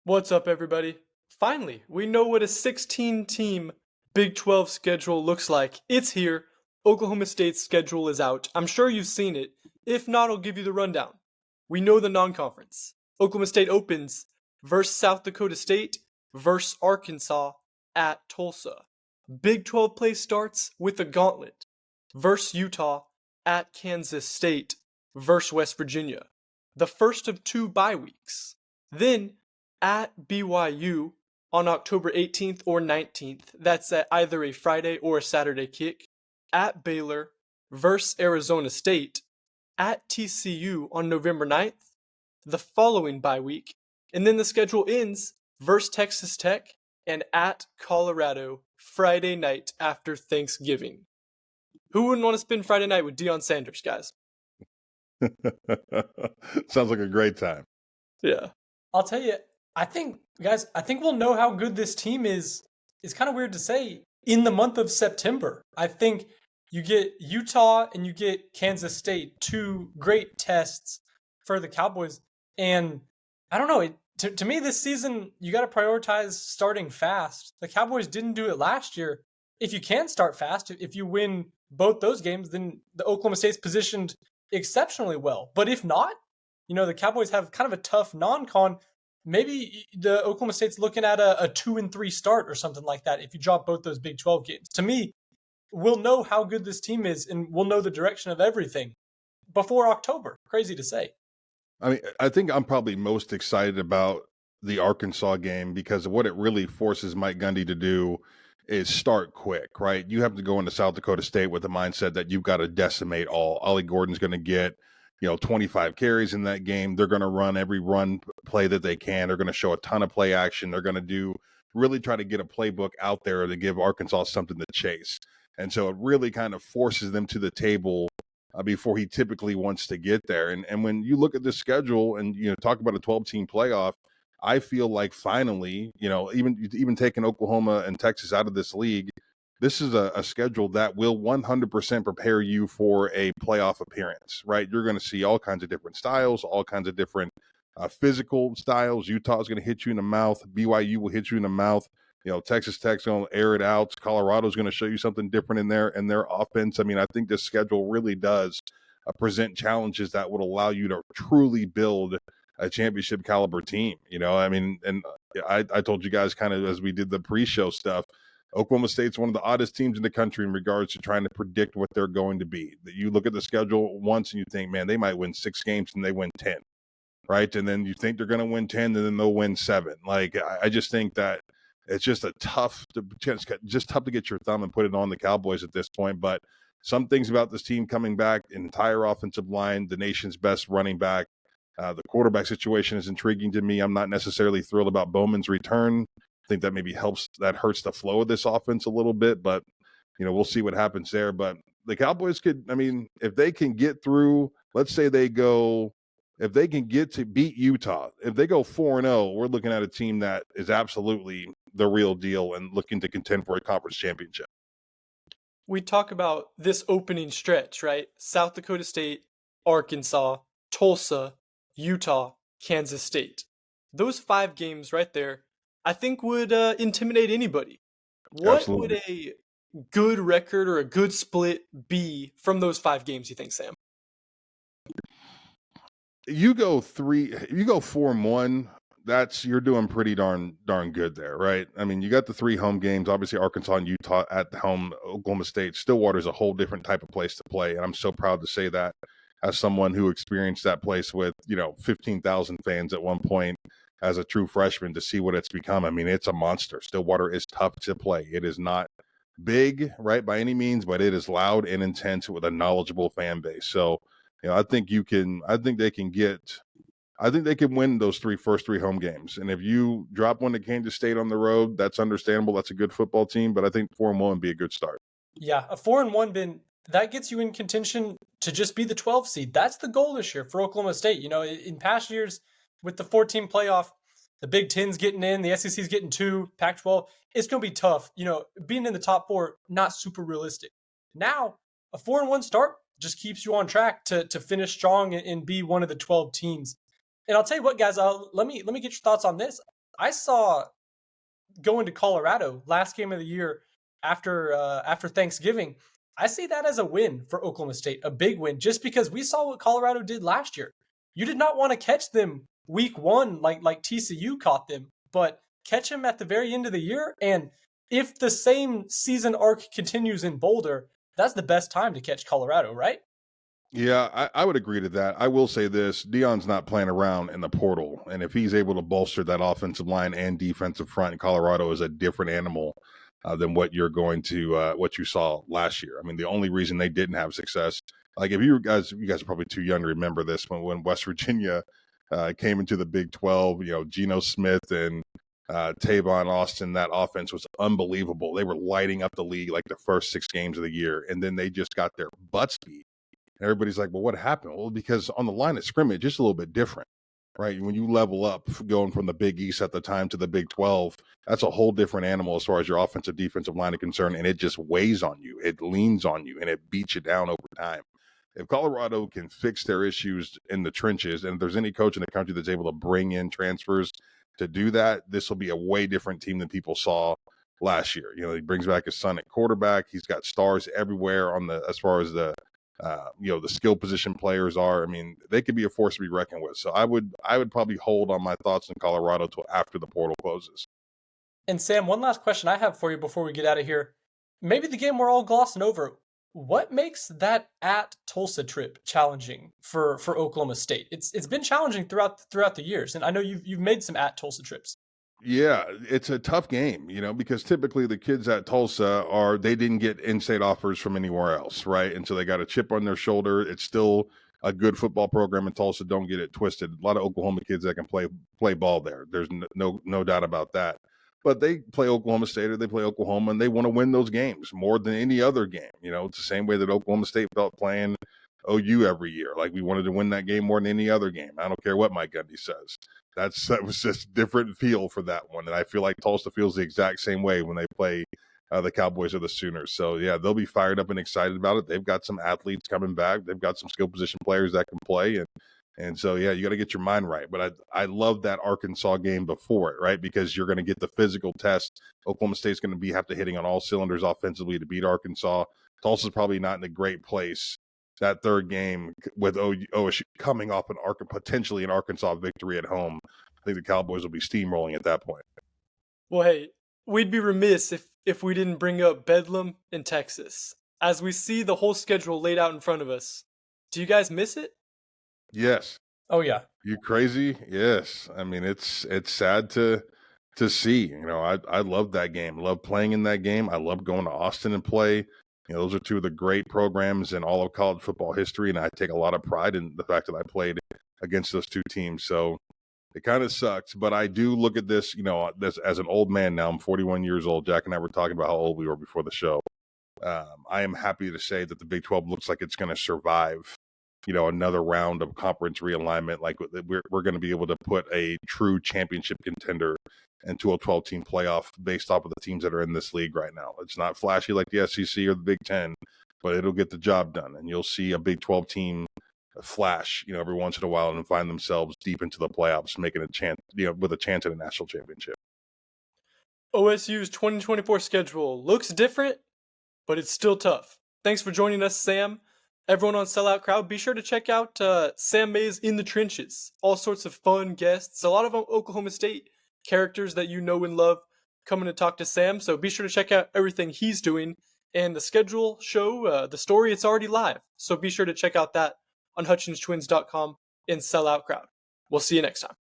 What's up, everybody? Finally, we know what a 16-team Big 12 schedule looks like. It's here. Oklahoma State's schedule is out. I'm sure you've seen it. If not, I'll give you the rundown. We know the non-conference. Oklahoma State opens versus South Dakota State versus Arkansas at Tulsa. Big 12 play starts with a gauntlet versus Utah at Kansas State versus West Virginia. The first of two bye weeks. Then at BYU on October 18th or 19th. That's at either a Friday or a Saturday kick. At Baylor versus Arizona State. At TCU on November 9th. The following bye week. And then the schedule ends versus Texas Tech and at Colorado Friday night after Thanksgiving. Who wouldn't want to spend Friday night with Deion Sanders, guys? Sounds like a great time. Yeah. I'll tell you, I think we'll know how good this team is. It's kind of weird to say in the month of September. I think you get Utah and you get Kansas State, two great tests for the Cowboys. And I don't know, to me this season, you got to prioritize starting fast. The Cowboys didn't do it last year. If you can start fast, if you win both those games, then the Oklahoma State's positioned exceptionally well. But if not, the Cowboys have kind of a tough non-con. Maybe the Oklahoma State's looking at a 2-3 start or something like that if you drop both those Big 12 games. To me, we'll know how good this team is and we'll know the direction of everything before October. Crazy to say. I mean, I think I'm probably most excited about the Arkansas game because what it really forces Mike Gundy to do is start quick, right? You have to go into South Dakota State with the mindset that you've got to decimate all. Ollie Gordon's going to get 25 carries in that game. They're going to run every run play that they can. They're going to show a ton of play action. They're going to really try to get a playbook out there to give Arkansas something to chase. And so it really kind of forces them to the table before he typically wants to get there. And when you look at the schedule and, talk about a 12-team playoff, I feel like finally, even taking Oklahoma and Texas out of this league, this is a schedule that will 100% prepare you for a playoff appearance, right? You're going to see all kinds of different styles, all kinds of different physical styles. Utah is going to hit you in the mouth. BYU will hit you in the mouth. Texas Tech's going to air it out. Colorado's going to show you something different in their offense. I mean, I think this schedule really does present challenges that would allow you to truly build a championship caliber team. And I told you guys kind of as we did the pre-show stuff, Oklahoma State's one of the oddest teams in the country in regards to trying to predict what they're going to be. You look at the schedule once and you think, man, they might win 6 games and they win 10, right? And then you think they're going to win 10 and then they'll win 7. Like, I just think that it's just tough to get your thumb and put it on the Cowboys at this point. But some things about this team coming back, entire offensive line, the nation's best running back, the quarterback situation is intriguing to me. I'm not necessarily thrilled about Bowman's return. I think that maybe hurts the flow of this offense a little bit, but we'll see what happens there. But the Cowboys if they can get through, let's say if they can get to beat Utah, if they go 4-0, we're looking at a team that is absolutely the real deal and looking to contend for a conference championship. We talk about this opening stretch, right? South Dakota State, Arkansas, Tulsa, Utah, Kansas State. Those 5 games right there, I think would intimidate anybody. What Absolutely. would a good record or a good split be from those 5 games, you think, Sam? You go 4-1, you're doing pretty darn good there, right? I mean, you got the 3 home games, obviously Arkansas and Utah at home, Oklahoma State. Stillwater's a whole different type of place to play, and I'm so proud to say that as someone who experienced that place with 15,000 fans at one point as a true freshman, to see what it's become. I mean, it's a monster. Stillwater is tough to play. It is not big, right, by any means, but it is loud and intense with a knowledgeable fan base. So, I think they can win those first three home games. And if you drop one to Kansas State on the road, that's understandable. That's a good football team, but I think 4-1 would be a good start. Yeah, a 4-1 bin, that gets you in contention to just be the 12 seed. That's the goal this year for Oklahoma State. In past years with the 14 playoff, the Big Ten's getting in, the SEC's getting 2, Pac-12, it's going to be tough. Being in the top 4, not super realistic. Now, a 4-1 start just keeps you on track to finish strong and be one of the 12 teams. And I'll tell you what, guys, let me get your thoughts on this. I saw going to Colorado last game of the year after Thanksgiving. I see that as a win for Oklahoma State, a big win, just because we saw what Colorado did last year. You did not want to catch them week one like TCU caught them, but catch them at the very end of the year. And if the same season arc continues in Boulder, that's the best time to catch Colorado, right? Yeah, I would agree to that. I will say this: Dion's not playing around in the portal, and if he's able to bolster that offensive line and defensive front, Colorado is a different animal than what what you saw last year. I mean, the only reason they didn't have success, like if you guys are probably too young to remember this, when West Virginia came into the Big 12, Geno Smith and Tavon Austin, that offense was unbelievable. They were lighting up the league like the first 6 games of the year, and then they just got their butts beat. And everybody's like, well, what happened? Well, because on the line of scrimmage, just a little bit different, right? When you level up going from the Big East at the time to the Big 12, that's a whole different animal as far as your offensive, defensive line is concerned. And it just weighs on you. It leans on you and it beats you down over time. If Colorado can fix their issues in the trenches, and if there's any coach in the country that's able to bring in transfers to do that, this will be a way different team than people saw last year. He brings back his son at quarterback. He's got stars everywhere as far as the skill position players are. I mean, they could be a force to be reckoned with. So I would probably hold on my thoughts in Colorado till after the portal closes. And Sam, one last question I have for you before we get out of here. Maybe the game we're all glossing over. What makes that at Tulsa trip challenging for Oklahoma State? It's been challenging throughout the years, and I know you've made some at Tulsa trips. Yeah, it's a tough game, because typically the kids at Tulsa they didn't get in-state offers from anywhere else, right? And so they got a chip on their shoulder. It's still a good football program in Tulsa. Don't get it twisted. A lot of Oklahoma kids that can play ball there. There's no doubt about that. But they play Oklahoma State or they play Oklahoma, and they want to win those games more than any other game. It's the same way that Oklahoma State felt playing OU every year. Like, we wanted to win that game more than any other game. I don't care what Mike Gundy says. That was just different feel for that one. And I feel like Tulsa feels the exact same way when they play the Cowboys or the Sooners. So, yeah, they'll be fired up and excited about it. They've got some athletes coming back. They've got some skill position players that can play. And so, yeah, you got to get your mind right. But I love that Arkansas game before it, right? Because you're going to get the physical test. Oklahoma State's going to have to hitting on all cylinders offensively to beat Arkansas. Tulsa's probably not in a great place that third game with OSU coming off potentially an Arkansas victory at home. I think the Cowboys will be steamrolling at that point. Well, hey, we'd be remiss if we didn't bring up Bedlam in Texas. As we see the whole schedule laid out in front of us, do you guys miss it? Yes. Oh, yeah. You crazy? Yes. I mean, it's sad to see. I love that game. I love playing in that game. I love going to Austin and play. Those are two of the great programs in all of college football history, and I take a lot of pride in the fact that I played against those two teams. So it kind of sucks, but I do look at this, this as an old man now. I'm 41 years old. Jack and I were talking about how old we were before the show. I am happy to say that the Big 12 looks like it's going to survive, another round of conference realignment. Like, we're going to be able to put a true championship contender into a 12-team playoff based off of the teams that are in this league right now. It's not flashy like the SEC or the Big 10, but it'll get the job done. And you'll see a Big 12 team flash, every once in a while and find themselves deep into the playoffs, making a chance, with a chance at a national championship. OSU's 2024 schedule looks different, but it's still tough. Thanks for joining us, Sam. Everyone on Sellout Crowd, be sure to check out Sam Mays in the Trenches. All sorts of fun guests, a lot of Oklahoma State characters that you know and love coming to talk to Sam. So be sure to check out everything he's doing. And the schedule show, the story, it's already live. So be sure to check out that on HutchinsTwins.com and Sellout Crowd. We'll see you next time.